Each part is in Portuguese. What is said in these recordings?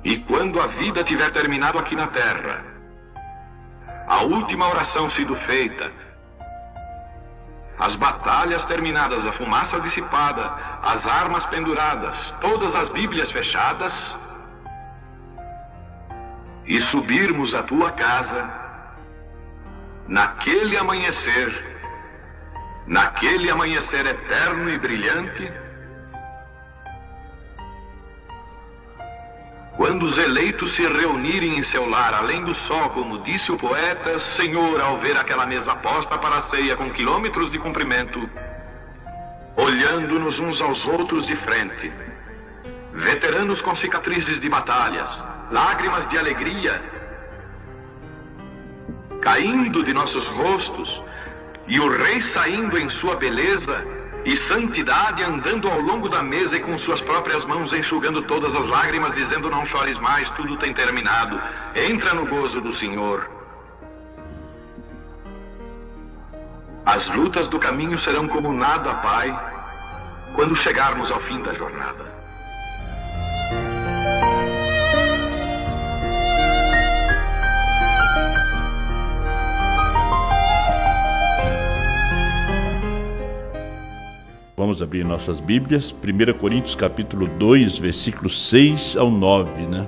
E quando a vida tiver terminado aqui na terra, a última oração sido feita, as batalhas terminadas, a fumaça dissipada, as armas penduradas, todas as Bíblias fechadas, e subirmos à tua casa, naquele amanhecer eterno e brilhante, quando os eleitos se reunirem em seu lar, além do sol, como disse o poeta, Senhor, ao ver aquela mesa posta para a ceia com quilômetros de comprimento, olhando-nos uns aos outros de frente, veteranos com cicatrizes de batalhas, lágrimas de alegria caindo de nossos rostos, e o rei saindo em sua beleza e santidade, andando ao longo da mesa e com suas próprias mãos enxugando todas as lágrimas, dizendo: não chores mais, tudo tem terminado, entra no gozo do Senhor. As lutas do caminho serão como nada, Pai, quando chegarmos ao fim da jornada. Vamos abrir nossas Bíblias, 1 Coríntios capítulo 2, versículos 6 ao 9, né?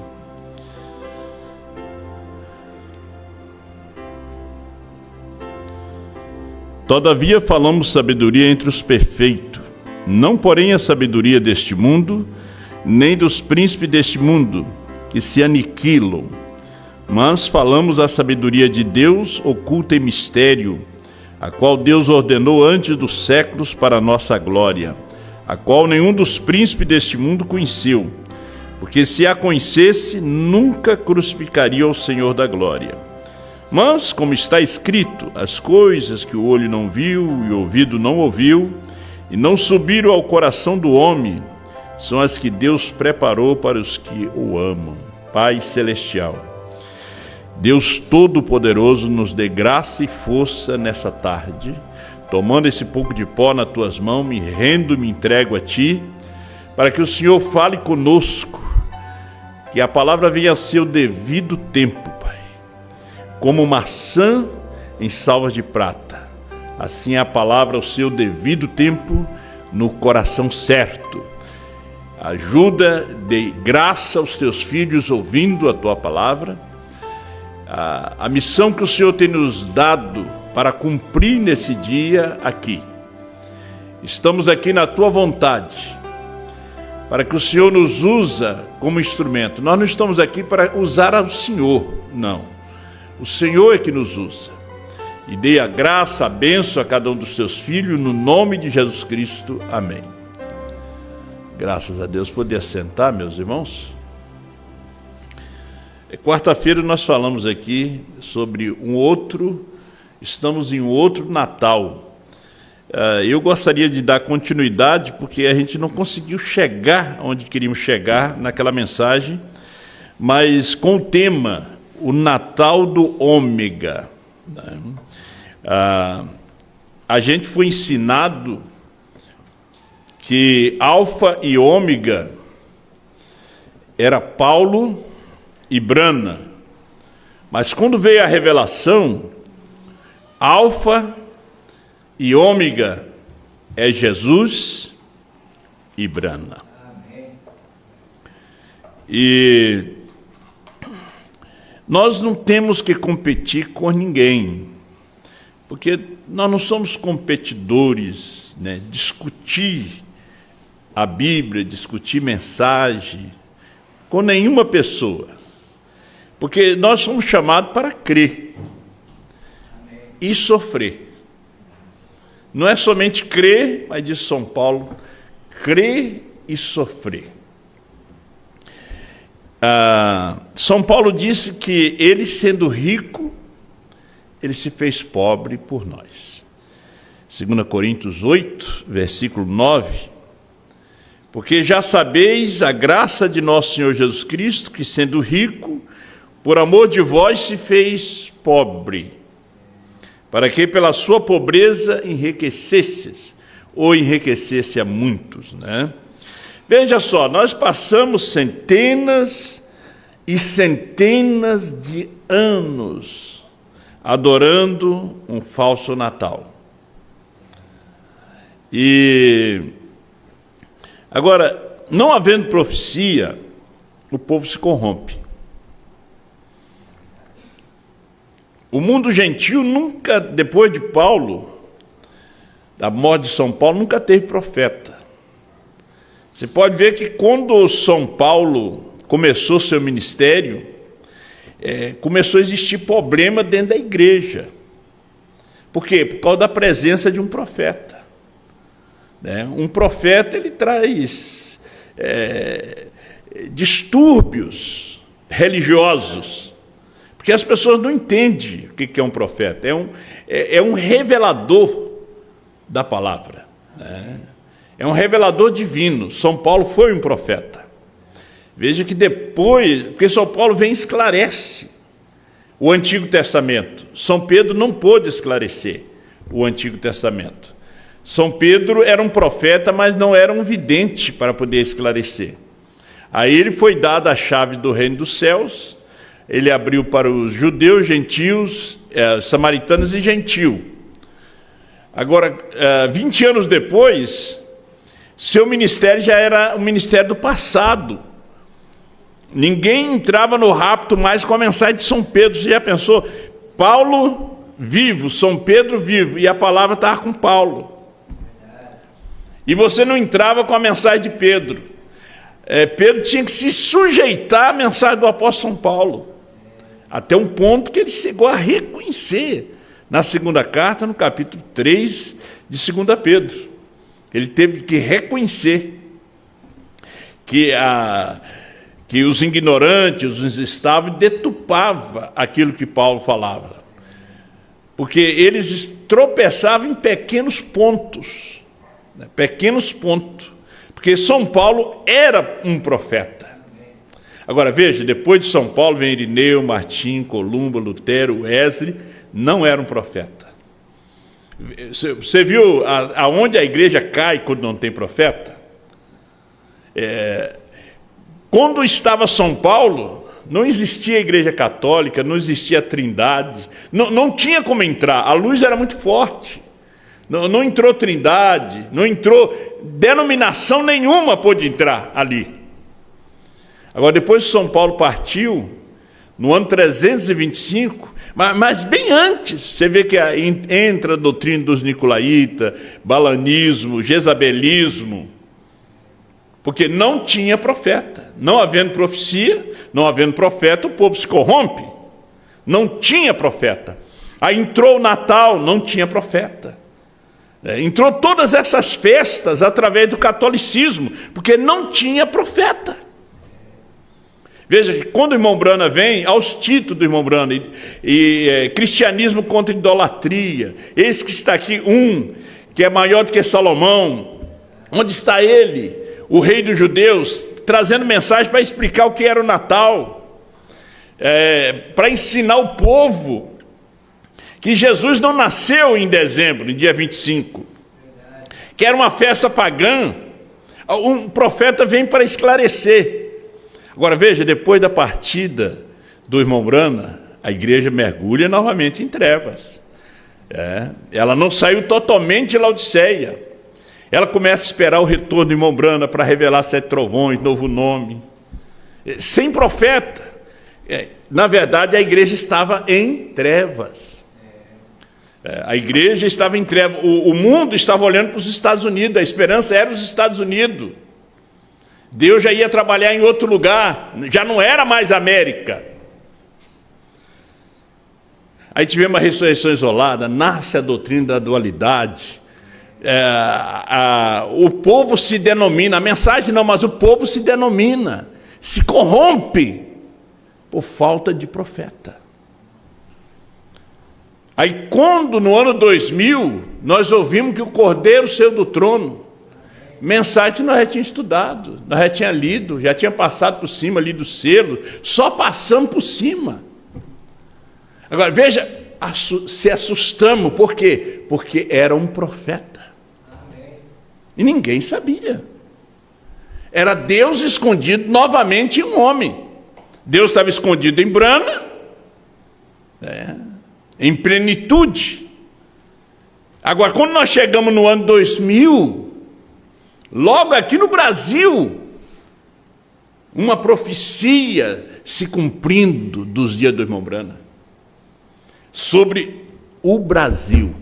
Todavia falamos sabedoria entre os perfeitos, não porém a sabedoria deste mundo, nem dos príncipes deste mundo, que se aniquilam, mas falamos a sabedoria de Deus oculta em mistério, a qual Deus ordenou antes dos séculos para a nossa glória, a qual nenhum dos príncipes deste mundo conheceu, porque se a conhecesse, nunca crucificaria o Senhor da glória. Mas, como está escrito, as coisas que o olho não viu e o ouvido não ouviu, e não subiram ao coração do homem, são as que Deus preparou para os que o amam. Pai Celestial, Deus Todo-Poderoso, nos dê graça e força nessa tarde, tomando esse pouco de pó nas tuas mãos, me rendo, me entrego a ti, para que o Senhor fale conosco, que a palavra venha a seu devido tempo, Pai, como maçã em salvas de prata, assim a palavra ao seu devido tempo, no coração certo. Ajuda, dê graça aos teus filhos ouvindo a tua palavra, a missão que o Senhor tem nos dado para cumprir nesse dia aqui. Estamos aqui na tua vontade, para que o Senhor nos usa como instrumento. Nós não estamos aqui para usar ao Senhor, não. O Senhor é que nos usa. E dê a graça, a bênção a cada um dos teus filhos, no nome de Jesus Cristo. Amém. Graças a Deus. Poder assentar, meus irmãos? Quarta-feira nós falamos aqui sobre estamos em um outro Natal. Eu gostaria de dar continuidade, porque a gente não conseguiu chegar onde queríamos chegar naquela mensagem, mas com o tema, o Natal do Ômega. A gente foi ensinado que Alfa e Ômega era Paulo e Brana, mas quando veio a revelação, Alfa e Ômega é Jesus e Brana. E nós não temos que competir com ninguém, porque nós não somos competidores, né? Discutir a Bíblia, discutir mensagem com nenhuma pessoa. Porque nós somos chamados para crer e sofrer. Não é somente crer, mas diz São Paulo, crer e sofrer. São Paulo disse que ele, sendo rico, ele se fez pobre por nós. 2 Coríntios 8, versículo 9, porque já sabeis a graça de nosso Senhor Jesus Cristo, que sendo rico, por amor de vós se fez pobre, para que pela sua pobreza enriquecesses, ou enriquecesse a muitos, né? Veja só, nós passamos centenas e centenas de anos adorando um falso Natal. E agora, não havendo profecia, o povo se corrompe. O mundo gentil nunca, depois de Paulo, da morte de São Paulo, nunca teve profeta. Você pode ver que quando São Paulo começou seu ministério, começou a existir problema dentro da igreja. Por quê? Por causa da presença de um profeta. Um profeta, ele traz distúrbios religiosos, porque as pessoas não entendem o que é um profeta. É um revelador da palavra. É um revelador divino. São Paulo foi um profeta. Veja que depois, porque São Paulo vem e esclarece o Antigo Testamento. São Pedro não pôde esclarecer o Antigo Testamento. São Pedro era um profeta, mas não era um vidente para poder esclarecer. A ele foi dada a chave do reino dos céus, ele abriu para os judeus, gentios, samaritanos e gentil. Agora, 20 anos depois, seu ministério já era o ministério do passado. Ninguém entrava no rapto mais com a mensagem de São Pedro. Você já pensou? Paulo vivo, São Pedro vivo, e a palavra estava com Paulo. E você não entrava com a mensagem de Pedro. Pedro tinha que se sujeitar à mensagem do apóstolo São Paulo. Até um ponto que ele chegou a reconhecer na segunda carta, no capítulo 3 de 2 Pedro. Ele teve que reconhecer que os ignorantes, os instáveis, deturpavam aquilo que Paulo falava. Porque eles tropeçavam em pequenos pontos. Pequenos pontos. Porque São Paulo era um profeta. Agora, veja, depois de São Paulo vem Irineu, Martim, Columba, Lutero, Wesley, não era um profeta. Você viu aonde a igreja cai quando não tem profeta? Quando estava São Paulo, não existia a igreja católica, não existia a Trindade, não tinha como entrar, a luz era muito forte. Não entrou Trindade, não entrou denominação nenhuma pôde entrar ali. Agora, depois que São Paulo partiu, no ano 325, mas bem antes, você vê que entra a doutrina dos nicolaítas, balanismo, jezabelismo, porque não tinha profeta. Não havendo profecia, não havendo profeta, o povo se corrompe. Não tinha profeta. Aí entrou o Natal, não tinha profeta. Entrou todas essas festas através do catolicismo, porque não tinha profeta. Veja que quando o irmão Brana vem, aos títulos do irmão Brana, cristianismo contra idolatria, eis que está aqui que é maior do que Salomão, onde está ele, o rei dos judeus, trazendo mensagem para explicar o que era o Natal, para ensinar o povo que Jesus não nasceu em dezembro, em dia 25, que era uma festa pagã. Um profeta vem para esclarecer. Agora veja, depois da partida do irmão Brana, a igreja mergulha novamente em trevas. Ela não saiu totalmente de Laodiceia. Ela começa a esperar o retorno do irmão Brana para revelar 7 trovões, novo nome. Sem profeta. Na verdade, a igreja estava em trevas. A igreja estava em trevas. O mundo estava olhando para os Estados Unidos. A esperança era os Estados Unidos. Deus já ia trabalhar em outro lugar. Já não era mais América. Aí tivemos uma ressurreição isolada. Nasce a doutrina da dualidade. O povo se denomina. A mensagem não, mas o povo se denomina. Se corrompe por falta de profeta. Aí quando no ano 2000 nós ouvimos que o Cordeiro saiu do trono, mensagem que nós já tínhamos estudado, nós já tínhamos lido, já tinha passado por cima ali do selo, só passamos por cima. Agora veja, se assustamos, por quê? Porque era um profeta. E ninguém sabia. Era Deus escondido novamente em um homem, Deus estava escondido em Brana, em plenitude. Agora, quando nós chegamos no ano 2000, logo aqui no Brasil, uma profecia se cumprindo dos dias do irmão Brana, sobre o Brasil.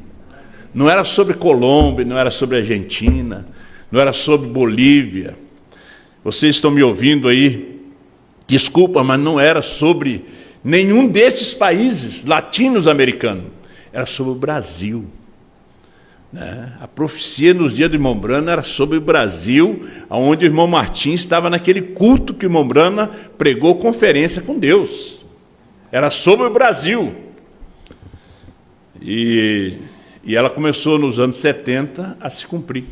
Não era sobre Colômbia, não era sobre Argentina, não era sobre Bolívia. Vocês estão me ouvindo aí? Desculpa, mas não era sobre nenhum desses países latinos-americanos. Era sobre o Brasil. A profecia nos dias do irmão Brana era sobre o Brasil, onde o irmão Martins estava naquele culto que o irmão Brana pregou conferência com Deus. Era sobre o Brasil. E ela começou nos anos 70 a se cumprir.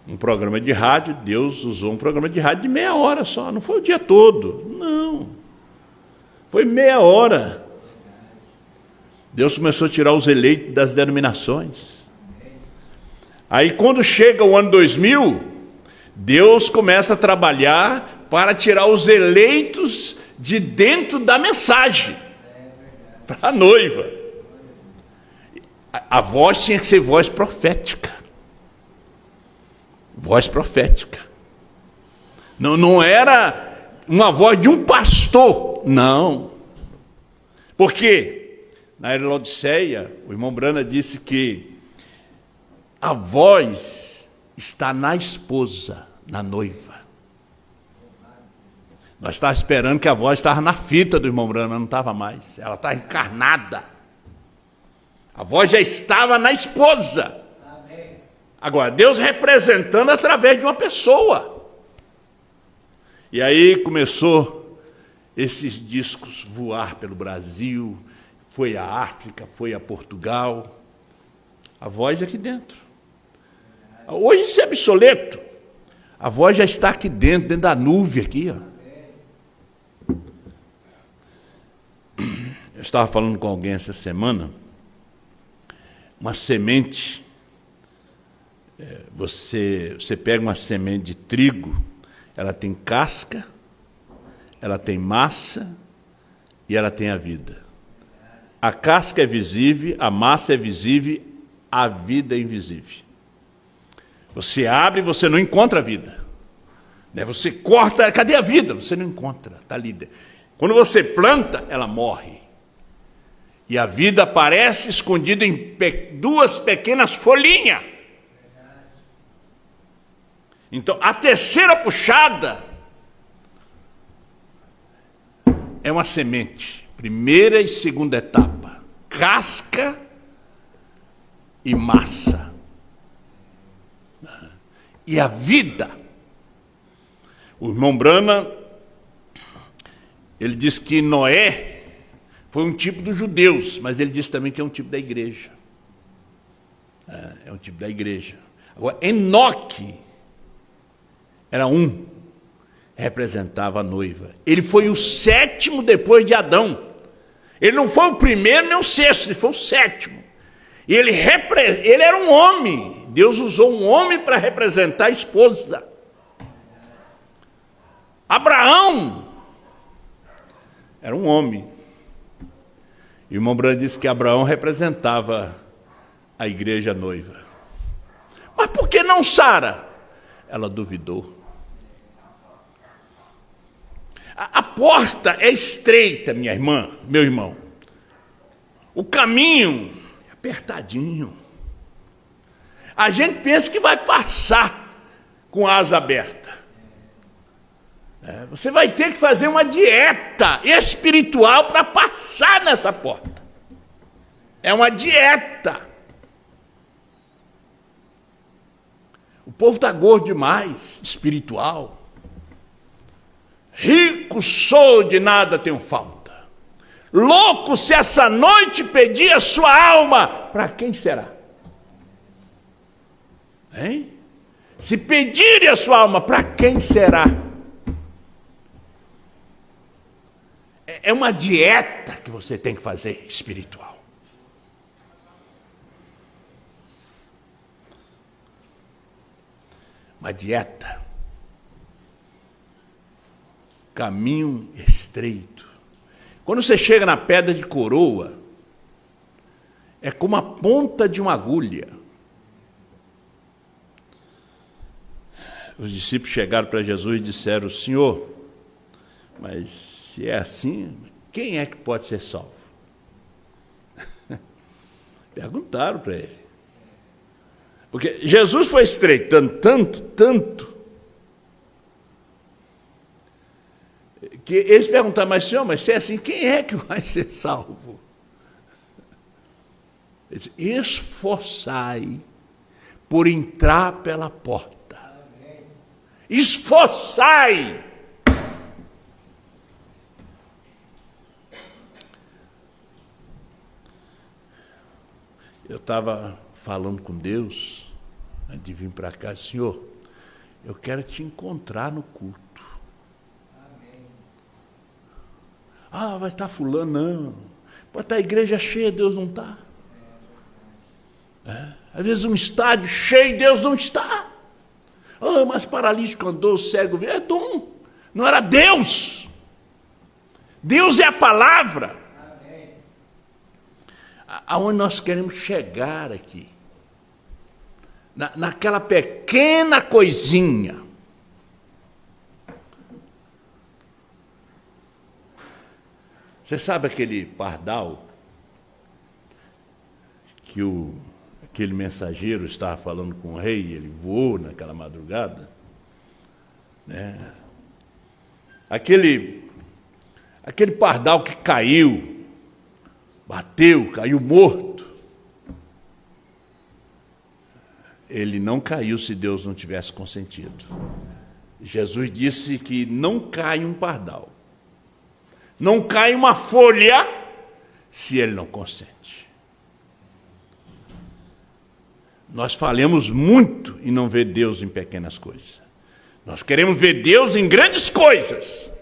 Um programa de rádio, Deus usou um programa de rádio de meia hora só, não foi o dia todo, não. Foi meia hora. Deus começou a tirar os eleitos das denominações. Aí quando chega o ano 2000, Deus começa a trabalhar para tirar os eleitos de dentro da mensagem, para a noiva. A voz tinha que ser voz profética. Voz profética. Não era uma voz de um pastor, não. Porque na era Laodiceia, o irmão Brana disse que a voz está na esposa, na noiva. Nós estávamos esperando que a voz estava na fita do irmão Brana, não estava mais. Ela estava encarnada. A voz já estava na esposa. Agora, Deus representando através de uma pessoa. E aí começou esses discos voar pelo Brasil, foi a África, foi a Portugal. A voz aqui dentro. Hoje isso é obsoleto. A voz já está aqui dentro da nuvem aqui. Ó. Eu estava falando com alguém essa semana. Uma semente, você pega uma semente de trigo, ela tem casca, ela tem massa e ela tem a vida. A casca é visível, a massa é visível, a vida é invisível. Você abre e você não encontra a vida. Você corta, cadê a vida? Você não encontra, está ali. Quando você planta, ela morre. E a vida aparece escondida em duas pequenas folhinhas. Então, a terceira puxada é uma semente. Primeira e segunda etapa. Casca e massa. E a vida. O irmão Brana, ele diz que Noé foi um tipo dos judeus, mas ele diz também que é um tipo da igreja. É um tipo da igreja. Agora, Enoque era representava a noiva. Ele foi o sétimo depois de Adão. Ele não foi o primeiro nem o sexto, ele foi o sétimo. E ele era um homem. Deus usou um homem para representar a esposa. Abraão era um homem. E o irmão Brana disse que Abraão representava a igreja noiva. Mas por que não Sara? Ela duvidou. A porta é estreita, minha irmã, meu irmão. O caminho é apertadinho. A gente pensa que vai passar com a asa aberta. Você vai ter que fazer uma dieta espiritual para passar nessa porta. É uma dieta. O povo está gordo demais, espiritual. Rico sou, de nada tenho falta. Louco, se essa noite pedir a sua alma, para quem será? Hein? Se pedir a sua alma, para quem será? É uma dieta que você tem que fazer espiritual. Uma dieta. caminho estreito. Quando você chega na pedra de coroa, é como a ponta de uma agulha. Os discípulos chegaram para Jesus e disseram: Senhor, mas se é assim, quem é que pode ser salvo? Perguntaram para ele. Porque Jesus foi estreitando tanto, que eles perguntaram: mas Senhor, mas se é assim, quem é que vai ser salvo? Ele disse: esforçai por entrar pela porta. Esforçai! Eu estava falando com Deus, antes de vir para cá: Senhor, eu quero te encontrar no culto. Ah, vai estar fulano? Não. Pode estar a igreja cheia, Deus não está. Às vezes um estádio cheio, Deus não está. Ah, mas paralítico andou, cego veio. É dom. Não era Deus. Deus é a palavra. Aonde nós queremos chegar aqui. Naquela pequena coisinha. Você sabe aquele pardal que aquele mensageiro estava falando com o rei, ele voou naquela madrugada, né? Aquele pardal que caiu, bateu, caiu morto. Ele não caiu se Deus não tivesse consentido. Jesus disse que não cai um pardal, não cai uma folha se ele não consente. Nós falamos muito em não ver Deus em pequenas coisas. Nós queremos ver Deus em grandes coisas.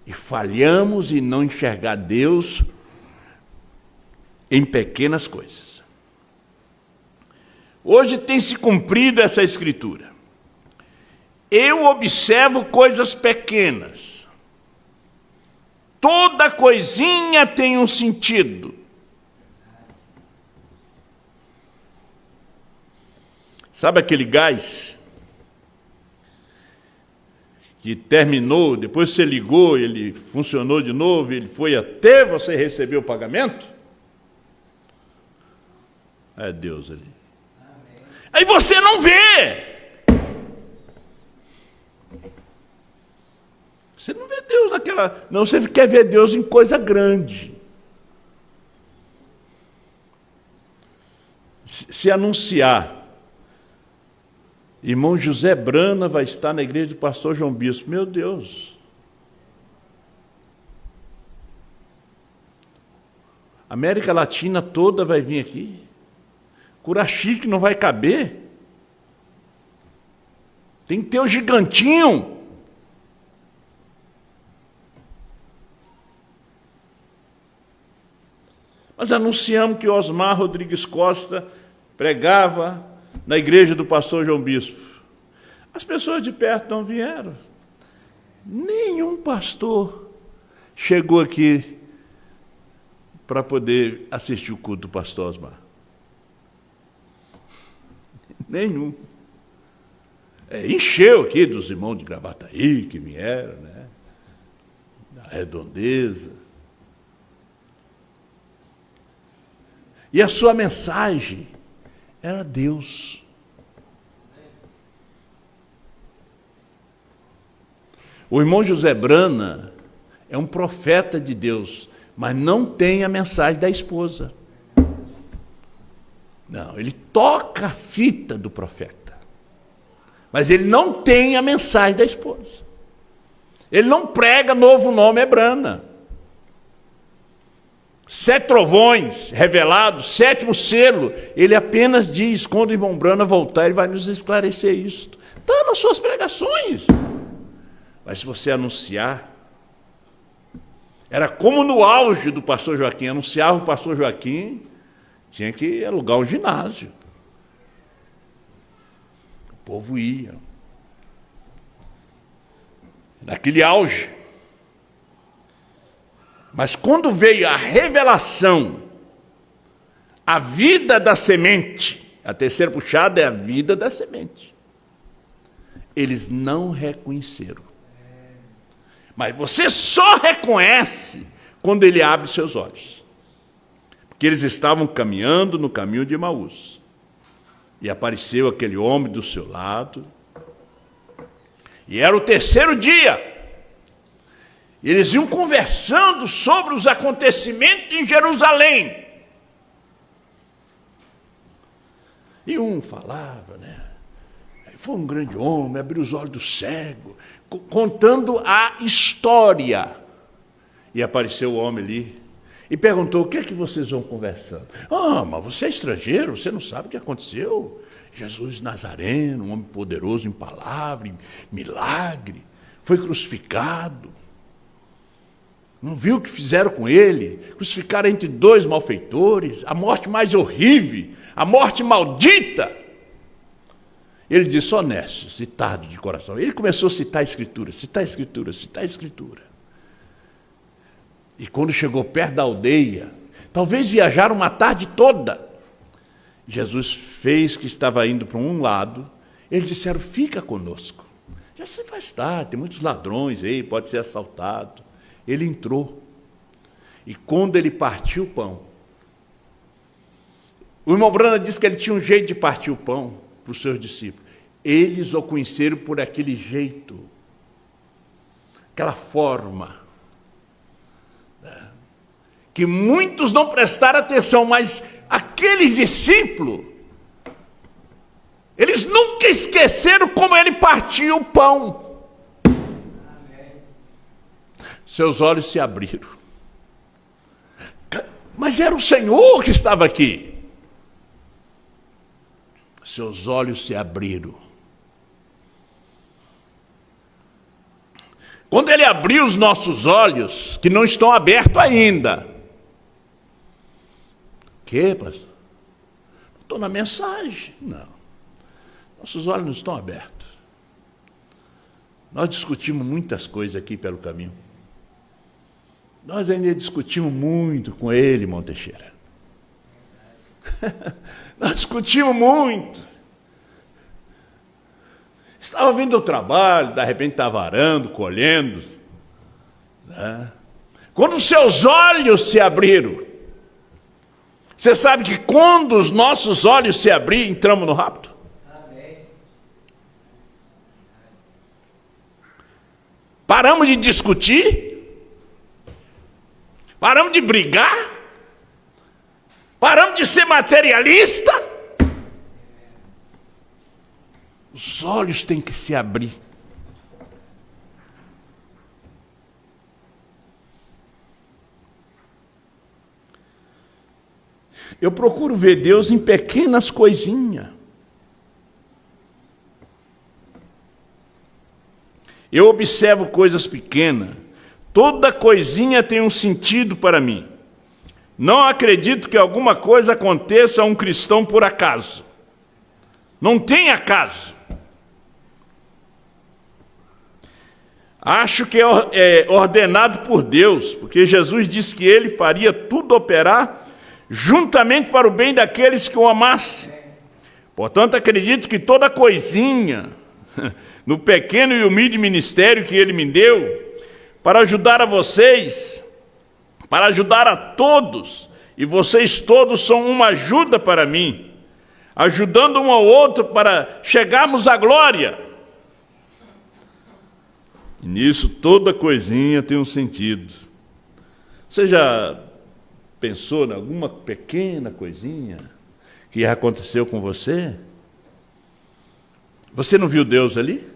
E falhamos em não enxergar Deus em pequenas coisas. Hoje tem se cumprido essa escritura. Eu observo coisas pequenas. Toda coisinha tem um sentido. Sabe aquele gás que terminou, depois você ligou, ele funcionou de novo, ele foi até você receber o pagamento? É Deus ali. Amém. Aí você não vê. Você não vê Deus naquela... Não, você quer ver Deus em coisa grande. Se anunciar: irmão José Brana vai estar na igreja do pastor João Bispo. Meu Deus! América Latina toda vai vir aqui. Curachique não vai caber. Tem que ter o gigantinho. Mas anunciamos que Osmar Rodrigues Costa pregava na igreja do pastor João Bispo. As pessoas de perto não vieram. Nenhum pastor chegou aqui para poder assistir o culto do pastor Osmar. Nenhum. Encheu aqui dos irmãos de Gravataí que vieram, né? Da Redondeza. E a sua mensagem era Deus. O irmão José Brana é um profeta de Deus, mas não tem a mensagem da esposa. Não, ele toca a fita do profeta, mas ele não tem a mensagem da esposa. Ele não prega novo nome é Brana. 7 trovões revelados, 7º selo, ele apenas diz: quando o irmão Brana voltar, ele vai nos esclarecer isso. Está nas suas pregações. Mas se você anunciar, era como no auge do pastor Joaquim, anunciava o pastor Joaquim, tinha que alugar um ginásio. O povo ia. naquele auge. Mas quando veio a revelação, a vida da semente, a terceira puxada é a vida da semente, eles não reconheceram. Mas você só reconhece quando ele abre seus olhos. Porque eles estavam caminhando no caminho de Emaús. E apareceu aquele homem do seu lado. E era o terceiro dia. Eles iam conversando sobre os acontecimentos em Jerusalém. E um falava, né? Foi um grande homem, abriu os olhos do cego, contando a história. E apareceu o homem ali e perguntou: o que é que vocês vão conversando? Ah, mas você é estrangeiro, você não sabe o que aconteceu. Jesus Nazareno, um homem poderoso em palavra, em milagre, foi crucificado. Não viu o que fizeram com ele? Crucificaram entre dois malfeitores, a morte mais horrível, a morte maldita. Ele disse: honesto, citado de coração. Ele começou a citar a Escritura, citar a Escritura, citar a Escritura. E quando chegou perto da aldeia, talvez viajaram uma tarde toda, Jesus fez que estava indo para um lado, eles disseram: fica conosco. Já se faz tarde, tem muitos ladrões aí, pode ser assaltado. Ele entrou. E quando ele partiu o pão, o irmão Brana disse que ele tinha um jeito de partir o pão para os seus discípulos. Eles o conheceram por aquele jeito, aquela forma, né? Que muitos não prestaram atenção, mas aqueles discípulos, eles nunca esqueceram como ele partia o pão. Seus olhos se abriram. Mas era o Senhor que estava aqui. Seus olhos se abriram. Quando ele abriu os nossos olhos, que não estão abertos ainda. O quê, pastor? Estou na mensagem. Não. Nossos olhos não estão abertos. Nós discutimos muitas coisas aqui pelo caminho. Nós ainda discutimos muito com ele, irmão Teixeira. Nós discutimos muito. Estava vindo do trabalho, de repente estava arando, colhendo, né? Quando os seus olhos se abriram, você sabe que quando os nossos olhos se abriram, entramos no rapto? Amém. Paramos de discutir, paramos de brigar, paramos de ser materialista. Os olhos têm que se abrir. Eu procuro ver Deus em pequenas coisinhas. Eu observo coisas pequenas. Toda coisinha tem um sentido para mim. Não acredito que alguma coisa aconteça a um cristão por acaso. Não tem acaso. Acho que é ordenado por Deus, porque Jesus disse que ele faria tudo operar juntamente para o bem daqueles que o amassem. Portanto, acredito que toda coisinha, no pequeno e humilde ministério que ele me deu, para ajudar a vocês, para ajudar a todos, e vocês todos são uma ajuda para mim, ajudando um ao outro para chegarmos à glória. E nisso toda coisinha tem um sentido. Você já pensou em alguma pequena coisinha que aconteceu com você? Você não viu Deus ali?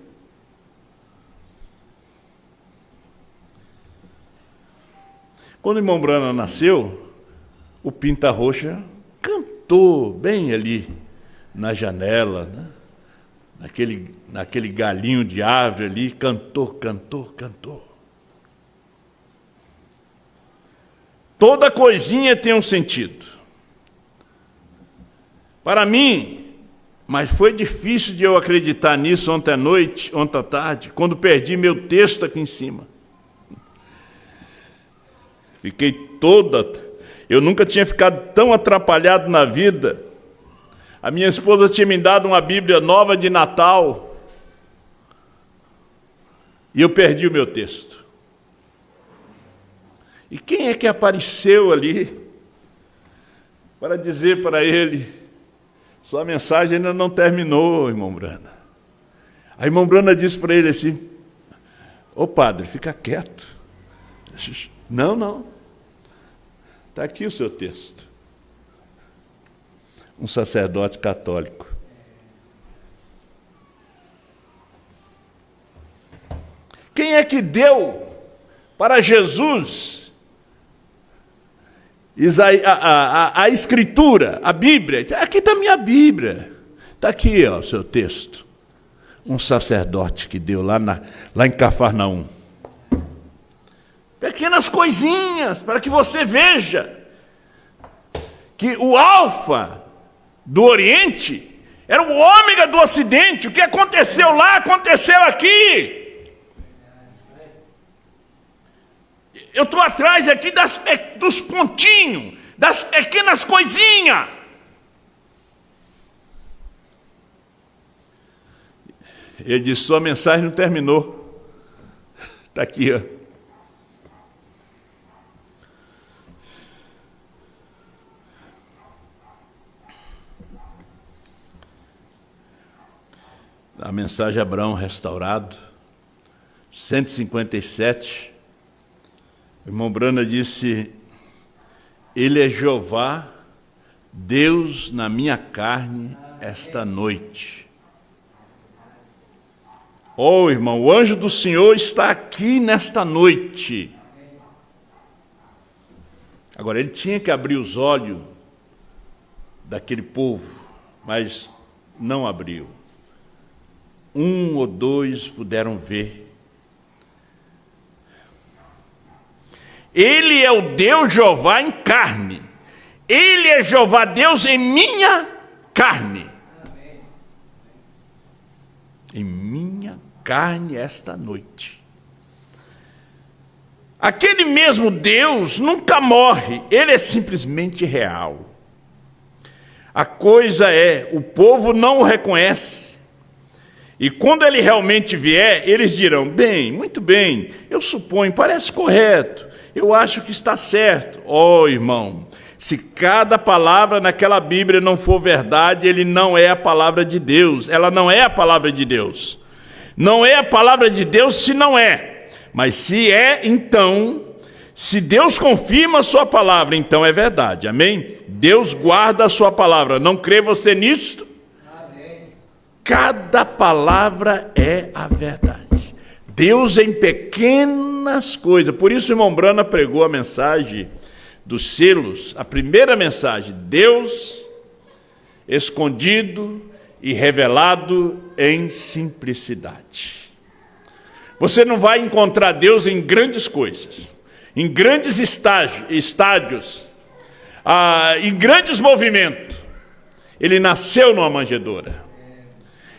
Quando o irmão Brana nasceu, o Pinta Roxa cantou bem ali na janela, né? Naquele galinho de árvore ali, cantou. Toda coisinha tem um sentido. Para mim, Mas foi difícil de eu acreditar nisso ontem à noite, ontem à tarde, quando perdi meu texto aqui em cima. Fiquei toda... Eu nunca tinha ficado tão atrapalhado na vida. A minha esposa tinha me dado uma Bíblia nova de Natal. E eu perdi o meu texto. E quem é que apareceu ali para dizer para ele: sua mensagem ainda não terminou, irmão Brana? A irmã Brana disse para ele assim: ô padre, fica quieto. Não. Está aqui o seu texto. Um sacerdote católico. Quem é que deu para Jesus a Escritura, a Bíblia? Aqui está a minha Bíblia. Está aqui, ó, o seu texto. Um sacerdote que deu lá em Cafarnaum. Pequenas coisinhas, para que você veja que o alfa do Oriente era o ômega do Ocidente. O que aconteceu lá, aconteceu aqui. Eu estou atrás aqui dos pontinhos, das pequenas coisinhas. Ele disse: sua mensagem não terminou. Está aqui, ó. A mensagem Abraão restaurado, 157. O irmão Brana disse: ele é Jeová, Deus na minha carne esta noite. Oh, irmão, o anjo do Senhor está aqui nesta noite. Agora, ele tinha que abrir os olhos daquele povo, mas não abriu. 1 ou 2 puderam ver. Ele é o Deus Jeová em carne. Ele é Jeová Deus em minha carne. Em minha carne esta noite. Aquele mesmo Deus nunca morre. Ele é simplesmente real. A coisa é, o povo não o reconhece. E quando ele realmente vier, eles dirão: bem, muito bem, eu suponho, parece correto, eu acho que está certo. Oh, irmão, se cada palavra naquela Bíblia não for verdade, ele não é a palavra de Deus, ela não é a palavra de Deus. Não é a palavra de Deus se não é, mas se é, então, se Deus confirma a sua palavra, então é verdade, amém? Deus guarda a sua palavra, não crê você nisto? Cada palavra é a verdade. Deus em pequenas coisas. Por isso o irmão Brana pregou a mensagem dos selos, a primeira mensagem: Deus escondido e revelado em simplicidade. Você não vai encontrar Deus em grandes coisas, em grandes estádios, em grandes movimentos. Ele nasceu numa manjedoura.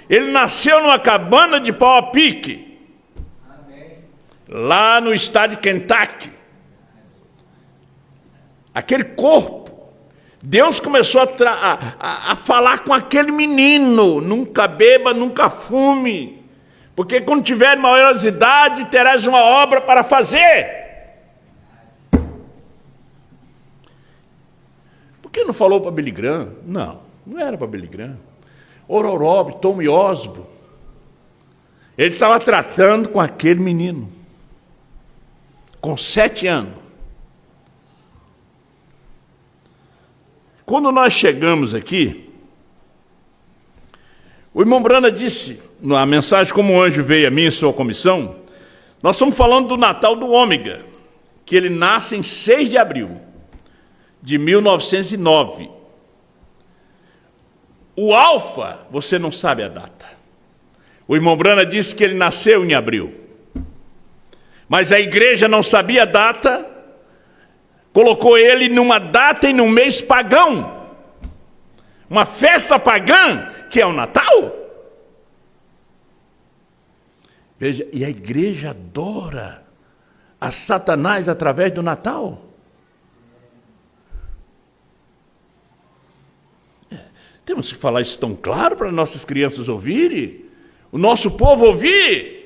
Ele nasceu numa cabana de pau a pique, lá no estado de Kentucky. Aquele corpo, Deus começou a falar com aquele menino: nunca beba, nunca fume, porque quando tiver maior de idade, terás uma obra para fazer. Por que não falou para Billy Graham? Não era para Billy Graham. Oral Roberts, Tommy Osborne. Ele estava tratando com aquele menino, com 7 anos. Quando nós chegamos aqui, o irmão Brana disse, na mensagem Como o Anjo Veio a Mim em Sua Comissão, nós estamos falando do Natal do Ômega, que ele nasce em 6 de abril de 1909. O Alfa, você não sabe a data. O irmão Brana disse que ele nasceu em abril. Mas a igreja não sabia a data, colocou ele numa data e num mês pagão. Uma festa pagã, que é o Natal? Veja, e a igreja adora a Satanás através do Natal. Temos que falar isso tão claro para nossas crianças ouvirem, o nosso povo ouvir.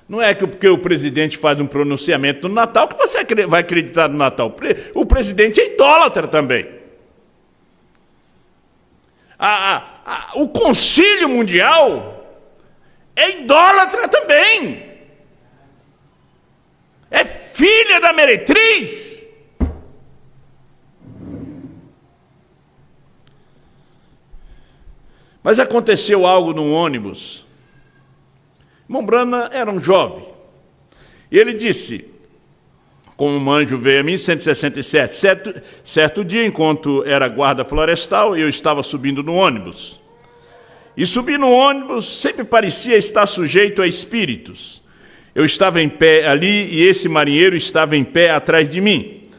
Não é que porque o presidente faz um pronunciamento no Natal que você vai acreditar no Natal. O presidente é idólatra também. O Concílio Mundial é idólatra também. É filha da meretriz. Mas aconteceu algo no ônibus. Irmão Brana era um jovem. E ele disse, como um anjo veio a mim, 167, certo dia, enquanto era guarda florestal, eu estava subindo no ônibus. E subir no ônibus sempre parecia estar sujeito a espíritos. Eu estava em pé ali e esse marinheiro estava em pé atrás de mim.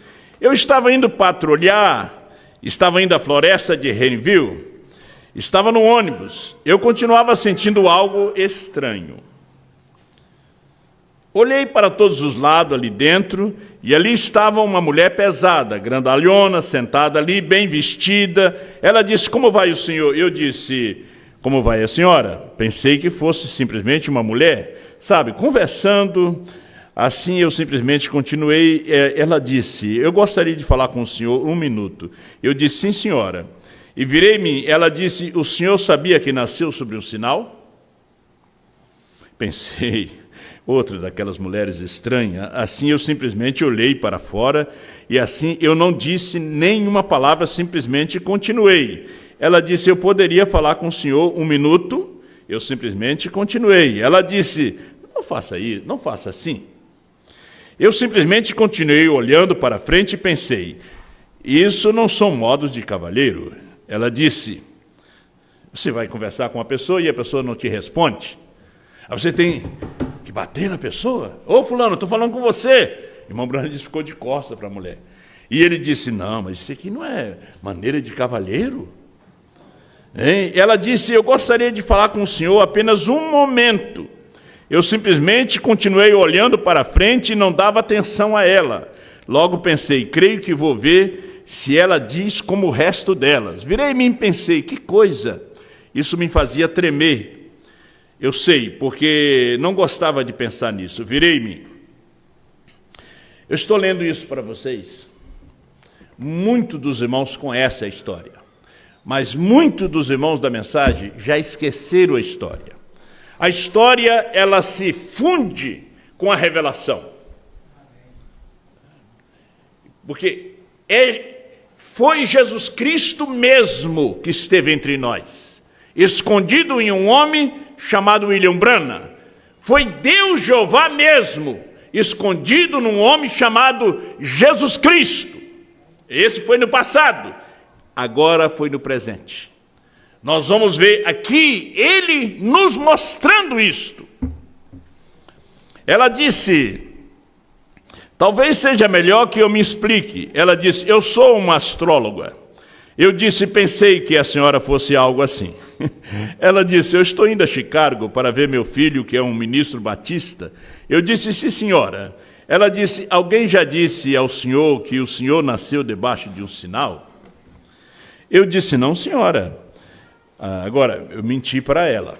Eu estava indo patrulhar, estava indo à floresta de Renville, estava no ônibus. Eu continuava sentindo algo estranho. Olhei para todos os lados ali dentro, e ali estava uma mulher pesada, grandalhona, sentada ali, bem vestida. Ela disse, como vai o senhor? Eu disse, como vai a senhora? Pensei que fosse simplesmente uma mulher, sabe, conversando. Assim eu simplesmente continuei. Ela disse, eu gostaria de falar com o senhor 1 minuto. Eu disse, sim senhora. E virei-me, ela disse, o senhor sabia que nasceu sobre um sinal? Pensei... Outra daquelas mulheres estranhas. Assim eu simplesmente olhei para fora e assim eu não disse nenhuma palavra, simplesmente continuei. Ela disse, eu poderia falar com o senhor 1 minuto? Eu simplesmente continuei. Ela disse, não faça isso, não faça assim. Eu simplesmente continuei olhando para frente e pensei, isso não são modos de cavalheiro. Ela disse, você vai conversar com uma pessoa e a pessoa não te responde. Aí você tem que bater na pessoa. Ô fulano, estou falando com você. Irmão Brana ficou de costas para a mulher. E ele disse, não, mas isso aqui não é maneira de cavalheiro. Hein? Ela disse, eu gostaria de falar com o senhor apenas 1 momento. Eu simplesmente continuei olhando para frente e não dava atenção a ela. Logo pensei, creio que vou ver se ela diz como o resto delas. Virei-me e pensei, que coisa. Isso me fazia tremer. Eu sei, porque não gostava de pensar nisso. Virei-me. Eu estou lendo isso para vocês. Muitos dos irmãos conhecem a história, mas muitos dos irmãos da mensagem já esqueceram a história. A história, ela se funde com a revelação. Porque foi Jesus Cristo mesmo que esteve entre nós, escondido em um homem chamado William Branham. Foi Deus Jeová mesmo, escondido num homem chamado Jesus Cristo. Esse foi no passado, agora foi no presente. Nós vamos ver aqui ele nos mostrando isto. Ela disse, talvez seja melhor que eu me explique. Ela disse, eu sou uma astróloga. Eu disse, pensei que a senhora fosse algo assim. Ela disse, eu estou indo a Chicago para ver meu filho, que é um ministro batista. Eu disse, sim, senhora. Ela disse, alguém já disse ao senhor que o senhor nasceu debaixo de um sinal? Eu disse, não, senhora. Agora, eu menti para ela.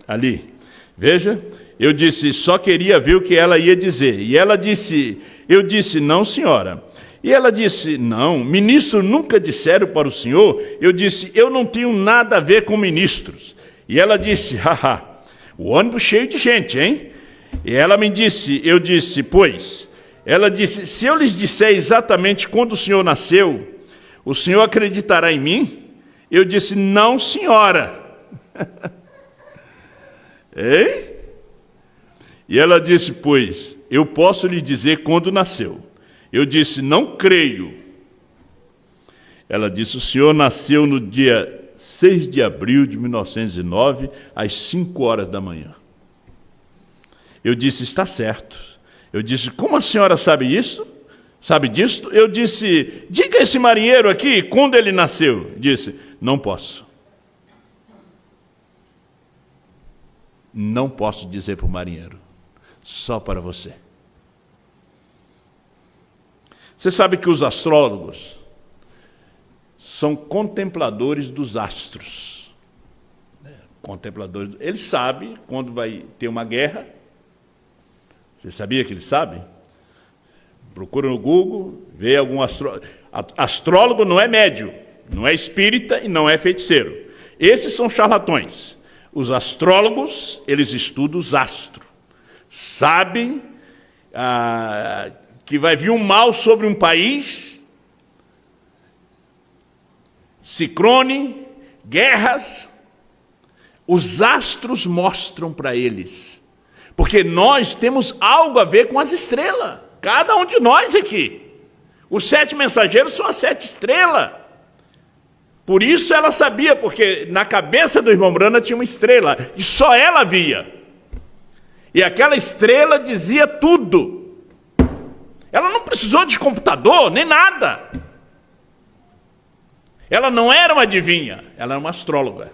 Ali, veja, eu disse, só queria ver o que ela ia dizer. E ela disse, eu disse, não, senhora. E ela disse, não, ministro nunca disseram para o senhor. Eu disse, eu não tenho nada a ver com ministros. E ela disse, haha, o ônibus cheio de gente, hein? E ela me disse, eu disse, pois. Ela disse, se eu lhes disser exatamente quando o senhor nasceu, o senhor acreditará em mim? Eu disse, não, senhora. Hein? E ela disse, pois, eu posso lhe dizer quando nasceu. Eu disse, não creio. Ela disse, o senhor nasceu no dia 6 de abril de 1909, às 5 horas da manhã. Eu disse, está certo. Eu disse, como a senhora sabe isso? sabe disso? Eu disse, diga a esse marinheiro aqui quando ele nasceu. Disse, não posso. Não posso dizer para o marinheiro, só para você. Você sabe que os astrólogos são contempladores dos astros. Contempladores. Ele sabe quando vai ter uma guerra. Você sabia que ele sabe? Procura no Google, vê algum astrólogo. Astrólogo não é médium, não é espírita e não é feiticeiro. Esses são charlatões. Os astrólogos, eles estudam os astros. Sabem que vai vir um mal sobre um país, ciclone, guerras. Os astros mostram para eles. Porque nós temos algo a ver com as estrelas. Cada um de nós aqui. Os 7 mensageiros são as 7 estrelas. Por isso ela sabia, porque na cabeça do irmão Brana tinha uma estrela. E só ela via. E aquela estrela dizia tudo. Ela não precisou de computador, nem nada. Ela não era uma adivinha, ela era uma astróloga.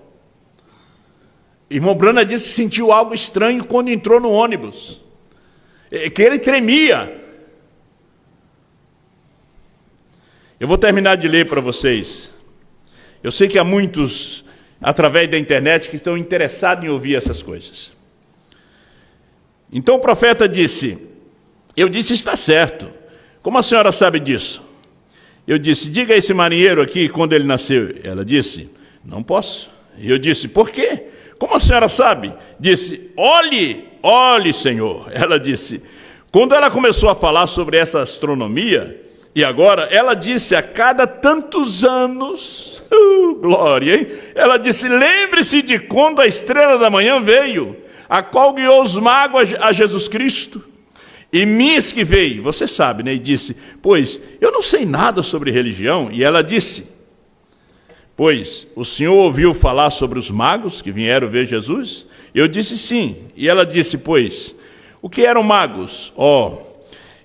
Irmão Brana disse que sentiu algo estranho quando entrou no ônibus. Que ele tremia. Eu vou terminar de ler para vocês. Eu sei que há muitos, através da internet, que estão interessados em ouvir essas coisas. Então o profeta disse, eu disse, está certo. Como a senhora sabe disso? Eu disse, diga a esse marinheiro aqui quando ele nasceu. Ela disse, não posso. E eu disse, por quê? Como a senhora sabe? Disse, olhe, Senhor. Ela disse, quando ela começou a falar sobre essa astronomia, e agora ela disse a cada tantos anos, glória, hein? Ela disse, lembre-se de quando a estrela da manhã veio, a qual guiou os magos a Jesus Cristo. E Miss que veio, você sabe, né? E disse, pois, eu não sei nada sobre religião. E ela disse, pois, o senhor ouviu falar sobre os magos que vieram ver Jesus? Eu disse sim. E ela disse, pois, o que eram magos?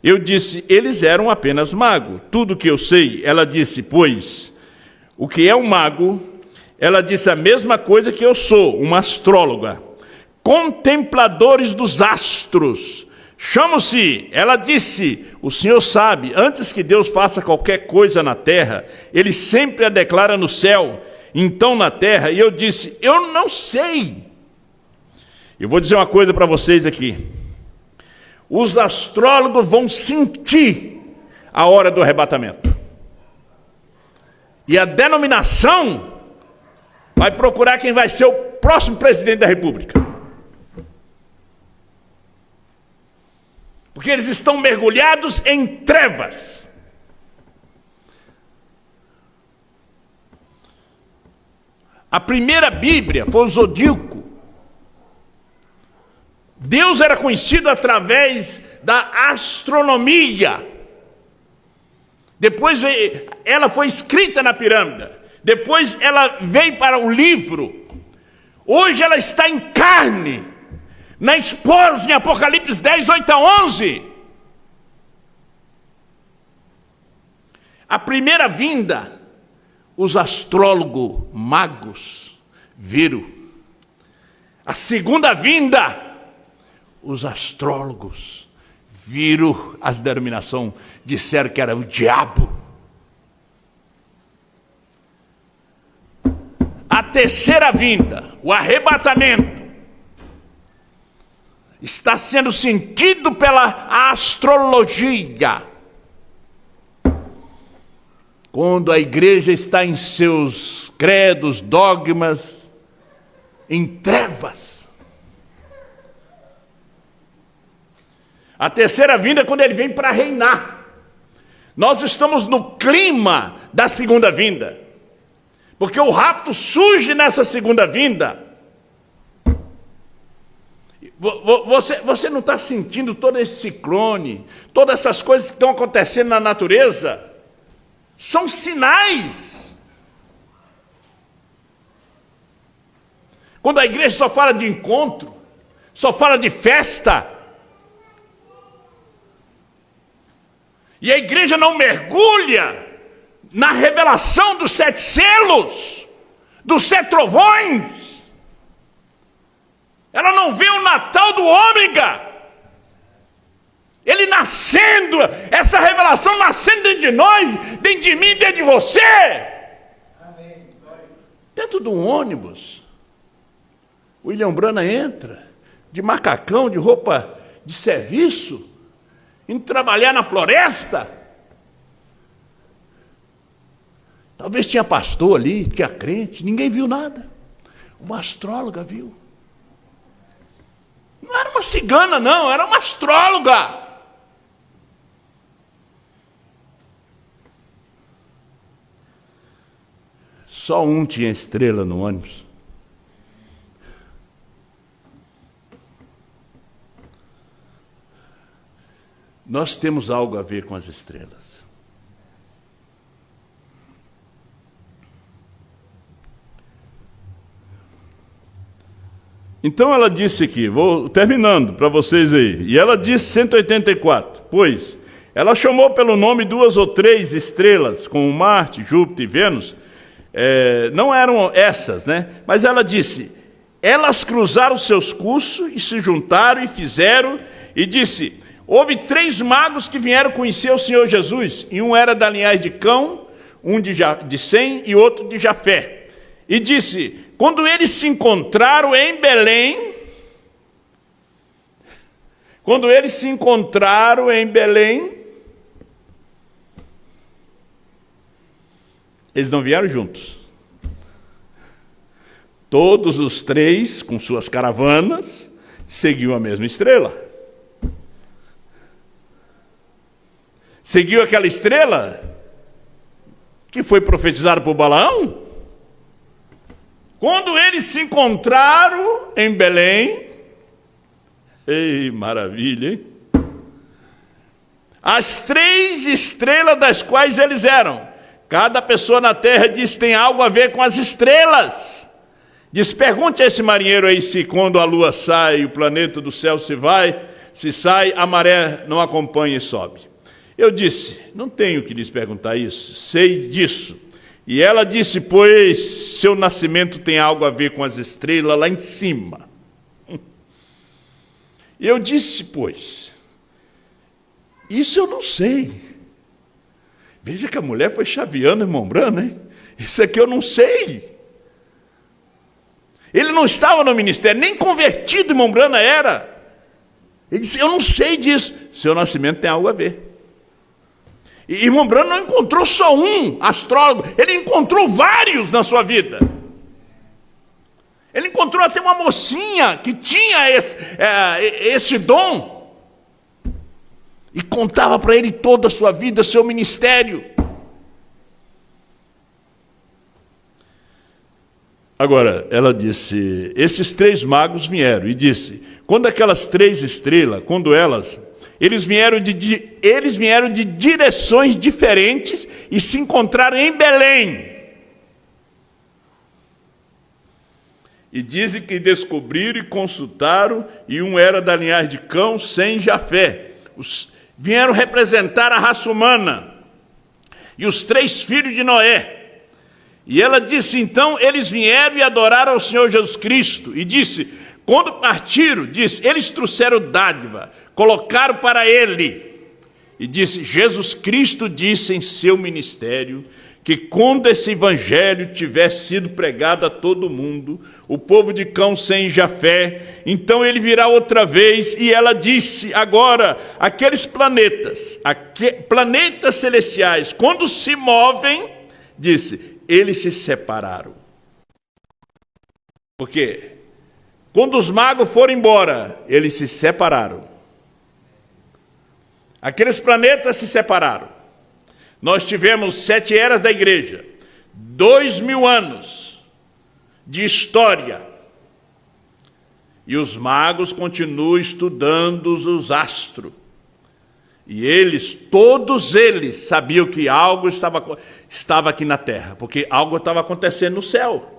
Eu disse, eles eram apenas magos. Tudo que eu sei. Ela disse, pois, o que é um mago? Ela disse a mesma coisa que eu sou, uma astróloga. Contempladores dos astros. Chamam-se, ela disse, o Senhor sabe, antes que Deus faça qualquer coisa na terra, Ele sempre a declara no céu, então na terra. E eu disse, eu não sei. Eu vou dizer uma coisa para vocês aqui. Os astrólogos vão sentir a hora do arrebatamento. E a denominação vai procurar quem vai ser o próximo presidente da República. Porque eles estão mergulhados em trevas. A primeira Bíblia foi o Zodíaco. Deus era conhecido através da astronomia. Depois ela foi escrita na pirâmide. Depois ela veio para o livro. Hoje ela está em carne. Na esposa em Apocalipse 10, 8 a 11. A primeira vinda, os astrólogos magos viram. A segunda vinda, os astrólogos viram as denominações, disseram que era o diabo. A terceira vinda, o arrebatamento, está sendo sentido pela astrologia. Quando a igreja está em seus credos, dogmas, em trevas. A terceira vinda é quando ele vem para reinar. Nós estamos no clima da segunda vinda. Porque o rapto surge nessa segunda vinda. Você não está sentindo todo esse ciclone, todas essas coisas que estão acontecendo na natureza? São sinais. Quando a igreja só fala de encontro, só fala de festa, E a igreja não mergulha na revelação dos 7 selos, dos 7 trovões. Ela não vê o Natal do ômega. Ele nascendo, essa revelação nascendo dentro de nós, dentro de mim, dentro de você. Amém. Dentro de um ônibus, o William Branham entra, de macacão, de roupa de serviço, indo trabalhar na floresta. Talvez tinha pastor ali, tinha crente, ninguém viu nada. Uma astróloga viu. Não era uma cigana, não, era uma astróloga. Só um tinha estrela no ônibus. Nós temos algo a ver com as estrelas. Então ela disse aqui, vou terminando para vocês aí, e ela disse 184, pois ela chamou pelo nome 2 ou 3 estrelas, como Marte, Júpiter e Vênus, não eram essas, né? Mas ela disse, elas cruzaram seus cursos e se juntaram e fizeram, e disse, houve 3 magos que vieram conhecer o Senhor Jesus, e um era da linhagem de Cão, um de Sem e outro de Jafé. E disse, quando eles se encontraram em Belém, eles não vieram juntos. Todos os 3, com suas caravanas, seguiam a mesma estrela. Seguiu aquela estrela que foi profetizada por Balaão. Quando eles se encontraram em Belém, ei, maravilha, hein? As 3 estrelas das quais eles eram, cada pessoa na terra diz tem algo a ver com as estrelas. Diz, pergunte a esse marinheiro aí se quando a lua sai, o planeta do céu se sai, a maré não acompanha e sobe. Eu disse, não tenho que lhes perguntar isso, sei disso. E ela disse, pois seu nascimento tem algo a ver com as estrelas lá em cima. Eu disse, pois, isso eu não sei. Veja que a mulher foi chaveando, irmão Branham, hein? Isso aqui eu não sei. Ele não estava no ministério, nem convertido, irmão Branham era. Ele disse, eu não sei disso. Seu nascimento tem algo a ver. E irmão Branham não encontrou só um astrólogo, ele encontrou vários na sua vida. Ele encontrou até uma mocinha que tinha esse dom. E contava para ele toda a sua vida, seu ministério. Agora, ela disse, esses 3 magos vieram e disse, quando aquelas 3 estrelas, eles vieram de direções diferentes e se encontraram em Belém. E dizem que descobriram e consultaram, e um era da linhagem de Cão, Sem e Jafé. Vieram representar a raça humana e os 3 filhos de Noé. E ela disse, então, eles vieram e adoraram ao Senhor Jesus Cristo. E disse, quando partiram, disse, eles trouxeram dádiva, colocaram para ele. E disse, Jesus Cristo disse em seu ministério, que quando esse evangelho tivesse sido pregado a todo mundo, o povo de Cão, Sem e Jafé, então ele virá outra vez. E ela disse, agora, aqueles planetas celestiais, quando se movem, disse, eles se separaram. Porque quando os magos foram embora, eles se separaram. Aqueles planetas se separaram. Nós tivemos 7 eras da igreja, 2000 anos de história. E os magos continuam estudando os astros. E todos eles sabiam que algo estava aqui na terra, porque algo estava acontecendo no céu.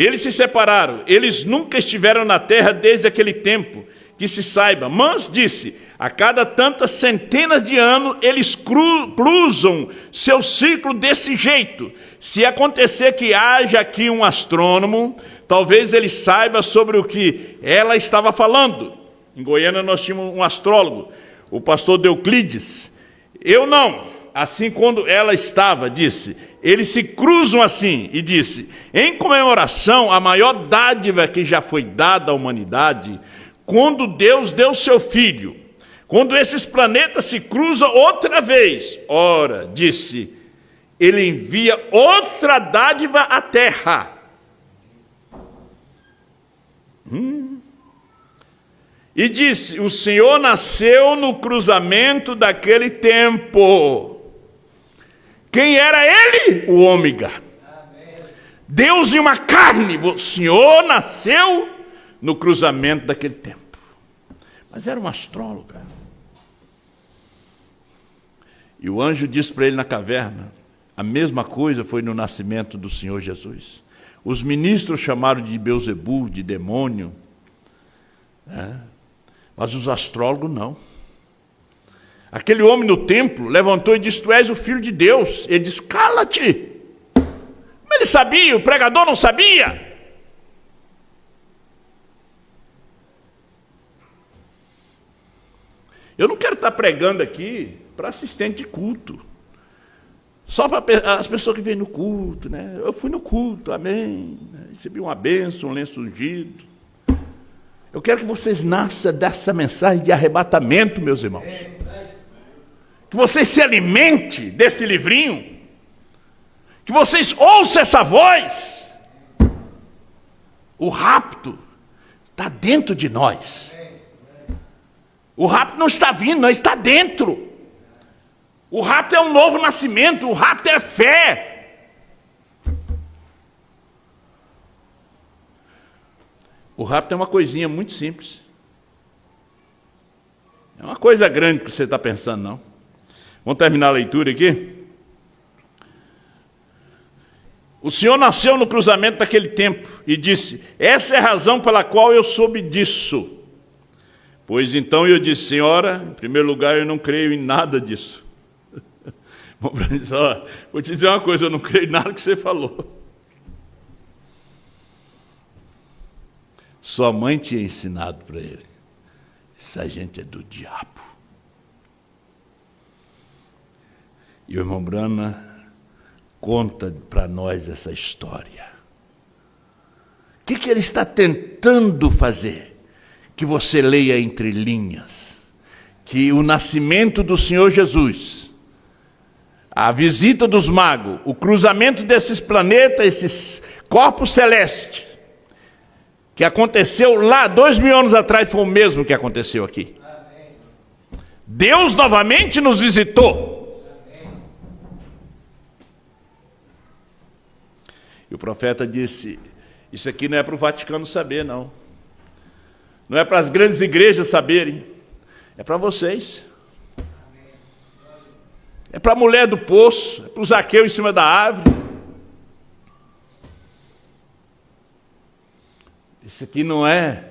Eles se separaram, eles nunca estiveram na terra desde aquele tempo, que se saiba. Mas, disse, a cada tantas centenas de anos, eles cruzam seu ciclo desse jeito. Se acontecer que haja aqui um astrônomo, talvez ele saiba sobre o que ela estava falando. Em Goiânia nós tínhamos um astrólogo, o pastor Deuclides. Eu não. Assim, quando ela estava, disse, eles se cruzam assim, e disse, em comemoração à maior dádiva que já foi dada à humanidade, quando Deus deu seu Filho, quando esses planetas se cruzam outra vez, ora, disse, ele envia outra dádiva à Terra. E disse, o Senhor nasceu no cruzamento daquele tempo. Quem era ele? O Ômega. Deus em uma carne. O Senhor nasceu no cruzamento daquele tempo. Mas era um astrólogo. E o anjo disse para ele na caverna, a mesma coisa foi no nascimento do Senhor Jesus. Os ministros chamaram de Beuzebu, de demônio, mas os astrólogos não. Aquele homem no templo levantou e disse, tu és o Filho de Deus. Ele disse, cala-te. Ele sabia, o pregador não sabia. Eu não quero estar pregando aqui para assistente de culto. Só para as pessoas que vêm no culto, né? Eu fui no culto, amém. Recebi uma bênção, um lenço ungido. Eu quero que vocês nasçam dessa mensagem de arrebatamento, meus irmãos. Que vocês se alimentem desse livrinho. Que vocês ouçam essa voz. O rapto está dentro de nós. O rapto não está vindo, não está dentro. O rapto é um novo nascimento, o rapto é fé. O rapto é uma coisinha muito simples. É uma coisa grande que você está pensando, não. Vamos terminar a leitura aqui? O Senhor nasceu no cruzamento daquele tempo e disse, essa é a razão pela qual eu soube disso. Pois então eu disse, Senhora, em primeiro lugar eu não creio em nada disso. Vou te dizer uma coisa, eu não creio em nada que você falou. Sua mãe tinha ensinado para ele. Essa gente é do diabo. E o irmão Brana conta para nós essa história. O que ele está tentando fazer? Que você leia entre linhas. Que o nascimento do Senhor Jesus, a visita dos magos, o cruzamento desses planetas, esses corpos celestes, que aconteceu lá 2000 anos atrás, foi o mesmo que aconteceu aqui. Deus novamente nos visitou. E o profeta disse, isso aqui não é para o Vaticano saber, não. Não é para as grandes igrejas saberem. É para vocês. É para a mulher do poço, é para o Zaqueu em cima da árvore. Isso aqui não é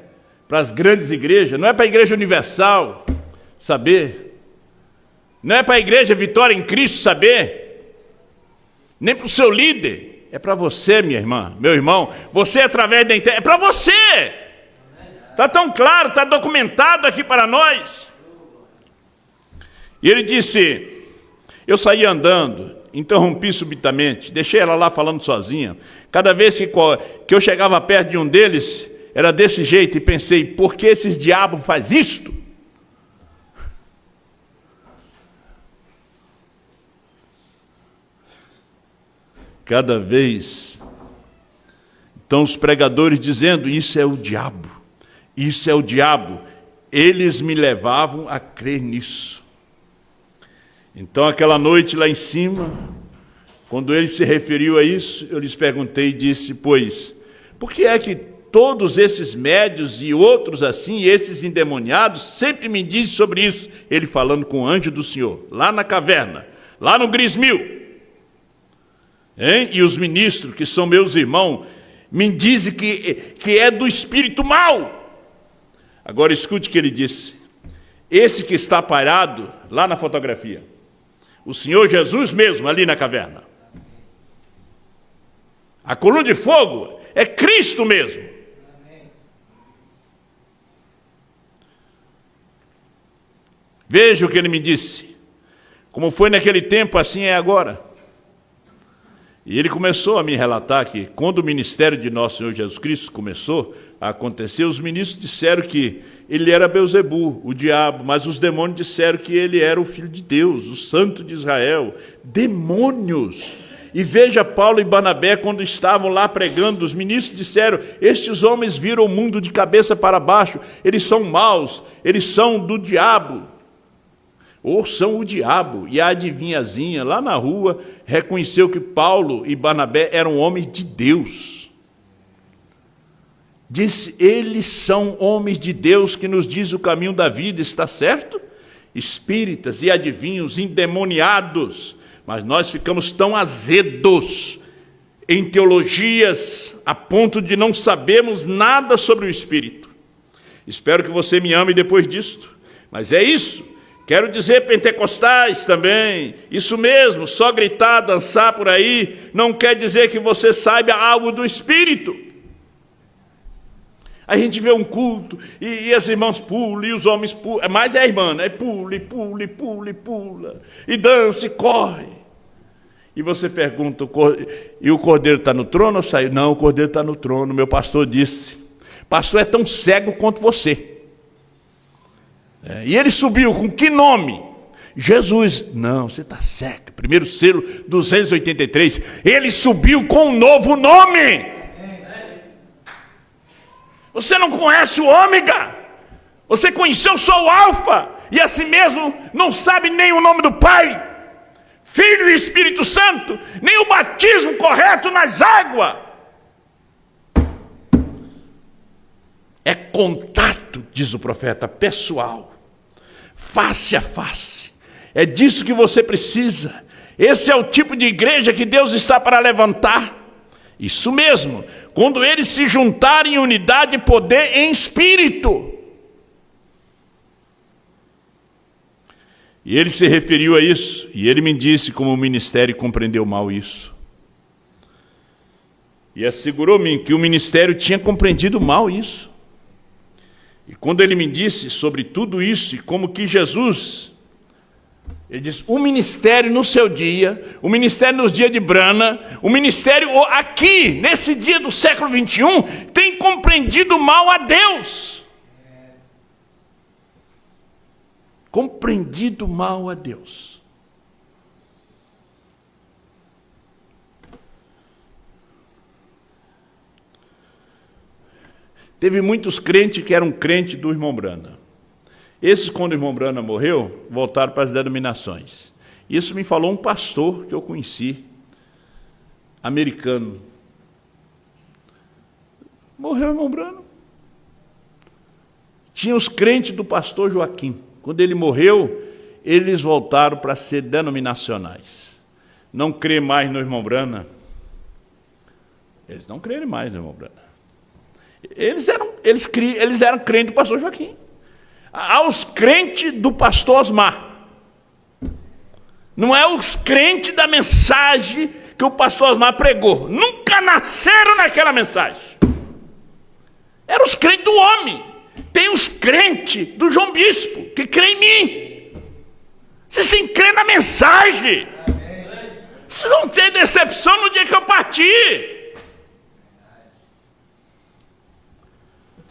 para as grandes igrejas, não é para a Igreja Universal saber. Não é para a Igreja Vitória em Cristo saber. Nem para o seu líder. É para você, minha irmã, meu irmão. Você através da internet. É para você. Está tão claro, está documentado aqui para nós. E ele disse, eu saí andando, interrompi subitamente, deixei ela lá falando sozinha. Cada vez que eu chegava perto de um deles, era desse jeito, e pensei, por que esses diabos fazem isto? Cada vez, então os pregadores dizendo, isso é o diabo, isso é o diabo. Eles me levavam a crer nisso. Então aquela noite lá em cima, quando ele se referiu a isso, eu lhes perguntei e disse, pois, por que é que todos esses médios e outros assim, esses endemoniados, sempre me dizem sobre isso? Ele falando com o anjo do Senhor, lá na caverna, lá no Grismil. Hein? E os ministros, que são meus irmãos, me dizem que é do espírito mau. Agora escute o que ele disse. Esse que está parado lá na fotografia, o Senhor Jesus mesmo ali na caverna. A coluna de fogo é Cristo mesmo. Veja o que ele me disse. Como foi naquele tempo, assim é agora. E ele começou a me relatar que quando o ministério de nosso Senhor Jesus Cristo começou a acontecer, os ministros disseram que ele era Belzebu, o diabo, mas os demônios disseram que ele era o Filho de Deus, o Santo de Israel. Demônios! E veja Paulo e Barnabé, quando estavam lá pregando, os ministros disseram, estes homens viram o mundo de cabeça para baixo, eles são maus, eles são do diabo. Ou são o diabo. E a adivinhazinha lá na rua reconheceu que Paulo e Barnabé eram homens de Deus. Disse, eles são homens de Deus que nos diz o caminho da vida, está certo? Espíritas e adivinhos endemoniados. Mas nós ficamos tão azedos em teologias a ponto de não sabermos nada sobre o Espírito. Espero que você me ame depois disto. Mas é isso. Quero dizer pentecostais também, isso mesmo, só gritar, dançar por aí, não quer dizer que você saiba algo do Espírito. A gente vê um culto, e as irmãs pulam, e os homens pulam, mas é a irmã, né? Pula, pula, e dança, e corre. E você pergunta, e o cordeiro está no trono ou saiu? Não, o cordeiro está no trono, meu pastor disse. Pastor é tão cego quanto você. E ele subiu com que nome? Jesus. Não, você está cego. Primeiro selo 283. Ele subiu com um novo nome. Você não conhece o ômega. Você conheceu só o alfa. E assim mesmo não sabe nem o nome do Pai, Filho e Espírito Santo, nem o batismo correto nas águas. É contato, diz o profeta, pessoal, face a face. É disso que você precisa. Esse é o tipo de igreja que Deus está para levantar. Isso mesmo, quando eles se juntarem em unidade e poder em espírito. E ele se referiu a isso, e ele me disse como o ministério compreendeu mal isso. E assegurou-me que o ministério tinha compreendido mal isso. E quando ele me disse sobre tudo isso, e como que Jesus, ele disse, o ministério no seu dia, o ministério nos dias de Brana, o ministério aqui, nesse dia do século 21, tem compreendido mal a Deus. Compreendido mal a Deus. Teve muitos crentes que eram crentes do irmão Brana. Esses, quando o irmão Brana morreu, voltaram para as denominações. Isso me falou um pastor que eu conheci, americano. Morreu o irmão Brana. Tinha os crentes do pastor Joaquim. Quando ele morreu, eles voltaram para ser denominacionais. Não crê mais no irmão Brana. Eles não creem mais no irmão Brana. Eles eram crentes do pastor Joaquim. Aos crentes do pastor Osmar. Não é os crentes da mensagem que o pastor Osmar pregou. Nunca nasceram naquela mensagem. Eram os crentes do homem. Tem os crentes do João Bispo, que creem em mim. Vocês têm que crer na mensagem. Vocês vão ter decepção no dia que eu partir.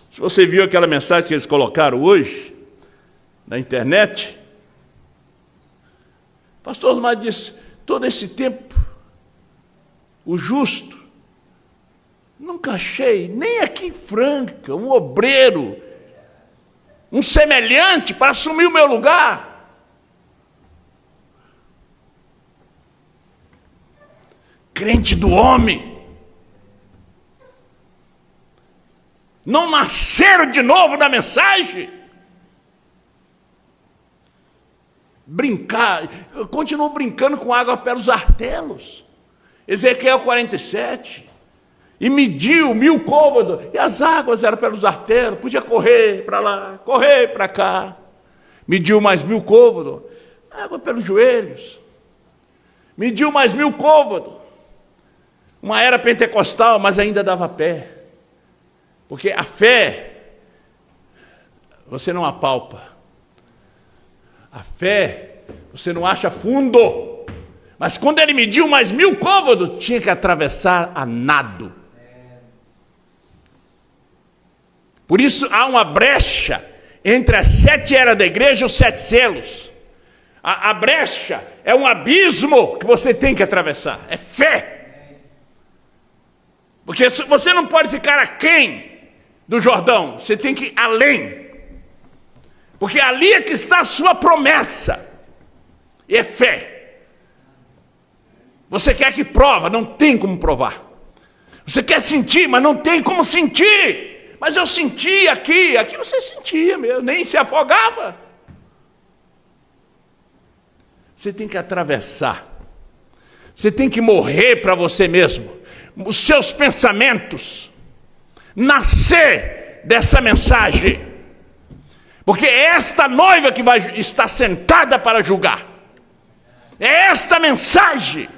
Se você viu aquela mensagem que eles colocaram hoje, na internet, o pastor Osmar disse, todo esse tempo, o justo, nunca achei, nem aqui em Franca, um obreiro, um semelhante para assumir o meu lugar. Crente do homem. Não nasceram de novo na mensagem. Brincar, continuam brincando com água pelos artelos. Ezequiel 47. E mediu 1000 côvados. E as águas eram pelos artérios. Podia correr para lá, correr para cá. Mediu mais 1000 côvados. Água pelos joelhos. Mediu mais 1000 côvados. Uma era pentecostal, mas ainda dava pé. Porque a fé, você não apalpa. A fé, você não acha fundo. Mas quando ele mediu mais 1000 côvados, tinha que atravessar a nado. Por isso há uma brecha entre as 7 eras da igreja e os 7 selos. A brecha é um abismo que você tem que atravessar. É fé. Porque você não pode ficar aquém do Jordão. Você tem que ir além. Porque ali é que está a sua promessa. E é fé. Você quer que prova, não tem como provar. Você quer sentir, mas não tem como sentir. Mas eu senti aqui você sentia mesmo, nem se afogava. Você tem que atravessar. Você tem que morrer para você mesmo. Os seus pensamentos. Nascer dessa mensagem. Porque é esta noiva que vai estar sentada para julgar. É esta mensagem.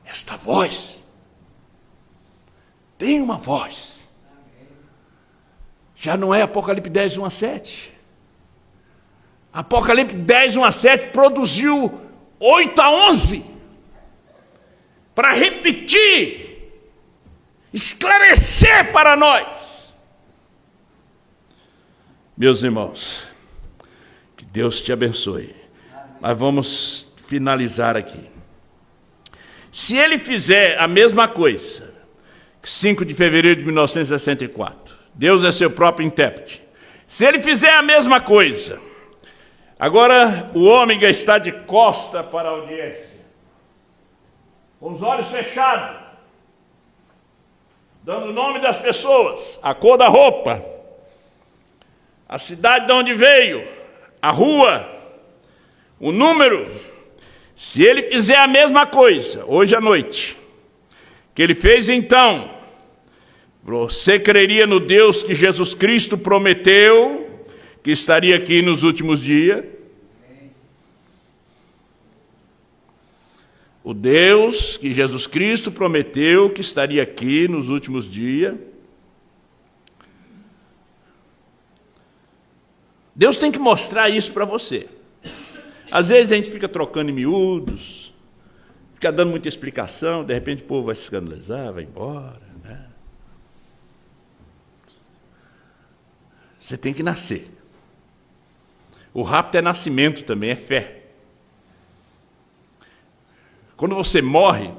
Esta voz. Tem uma voz. Já não é Apocalipse 10, 1 a 7. Apocalipse 10, 1 a 7 produziu 8 a 11. Para repetir, esclarecer para nós. Meus irmãos, que Deus te abençoe. Mas vamos finalizar aqui. Se ele fizer a mesma coisa, 5 de fevereiro de 1964. Deus é seu próprio intérprete. Se ele fizer a mesma coisa, agora o ômega está de costa para a audiência, com os olhos fechados, dando o nome das pessoas, a cor da roupa, a cidade de onde veio, a rua, o número. Se ele fizer a mesma coisa, hoje à noite, que ele fez então, você creria no Deus que Jesus Cristo prometeu, que estaria aqui nos últimos dias? O Deus que Jesus Cristo prometeu que estaria aqui nos últimos dias. Deus tem que mostrar isso para você. Às vezes a gente fica trocando em miúdos, fica dando muita explicação, de repente o povo vai se escandalizar, vai embora, né? Você tem que nascer. O rapto é nascimento também, é fé. Quando você morre,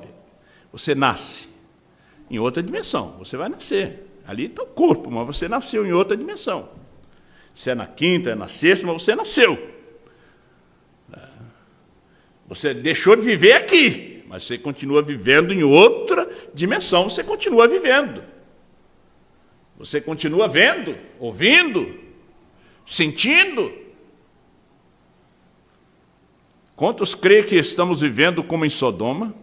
você nasce em outra dimensão. Você vai nascer. Ali está o corpo, mas você nasceu em outra dimensão. Se é na quinta, é na sexta, mas você nasceu. Você deixou de viver aqui, mas você continua vivendo em outra dimensão. Você continua vivendo. Você continua vendo, ouvindo, sentindo. Quantos creem que estamos vivendo como em Sodoma?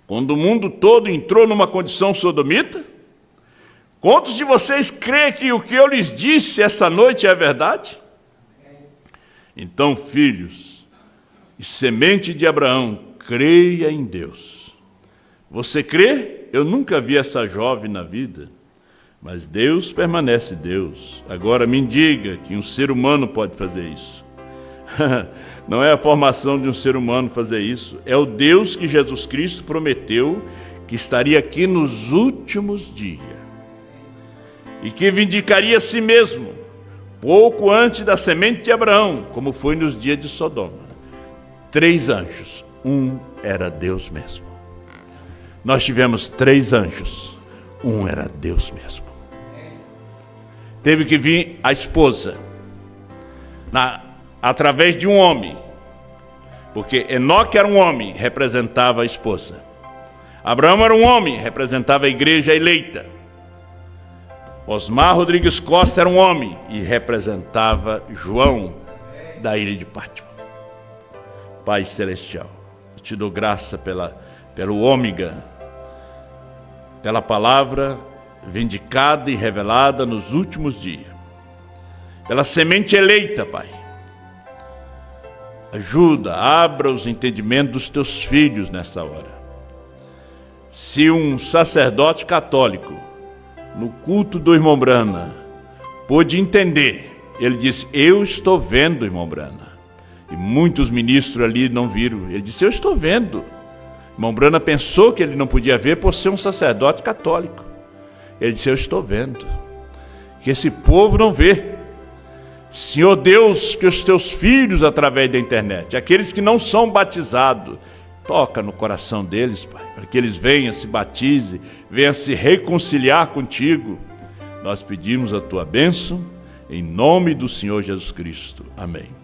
Quando o mundo todo entrou numa condição sodomita? Quantos de vocês creem que o que eu lhes disse essa noite é verdade? Então, filhos e semente de Abraão, creia em Deus. Você crê? Eu nunca vi essa jovem na vida. Mas Deus permanece Deus. Agora me diga que um ser humano pode fazer isso. Não é a formação de um ser humano fazer isso. É o Deus que Jesus Cristo prometeu que estaria aqui nos últimos dias. E que vindicaria a si mesmo, pouco antes da semente de Abraão, como foi nos dias de Sodoma. 3 anjos. Um era Deus mesmo. Nós tivemos 3 anjos. Um era Deus mesmo. Teve que vir a esposa, através de um homem, porque Enoque era um homem, representava a esposa. Abraão era um homem, representava a igreja eleita. Osmar Rodrigues Costa era um homem e representava João, da ilha de Pátima. Pai Celestial, eu te dou graça pelo ômega, pela palavra vindicada e revelada nos últimos dias, pela semente eleita, Pai. Ajuda, abra os entendimentos dos teus filhos nessa hora. Se um sacerdote católico, no culto do irmão Brana, pôde entender, ele disse: eu estou vendo, irmão Brana. E muitos ministros ali não viram. Ele disse: eu estou vendo. Irmão Brana pensou que ele não podia ver por ser um sacerdote católico. Ele disse: eu estou vendo. Que esse povo não vê. Senhor Deus, que os teus filhos, através da internet, aqueles que não são batizados, toca no coração deles, Pai, para que eles venham, se batizem, venham se reconciliar contigo. Nós pedimos a tua bênção, em nome do Senhor Jesus Cristo. Amém.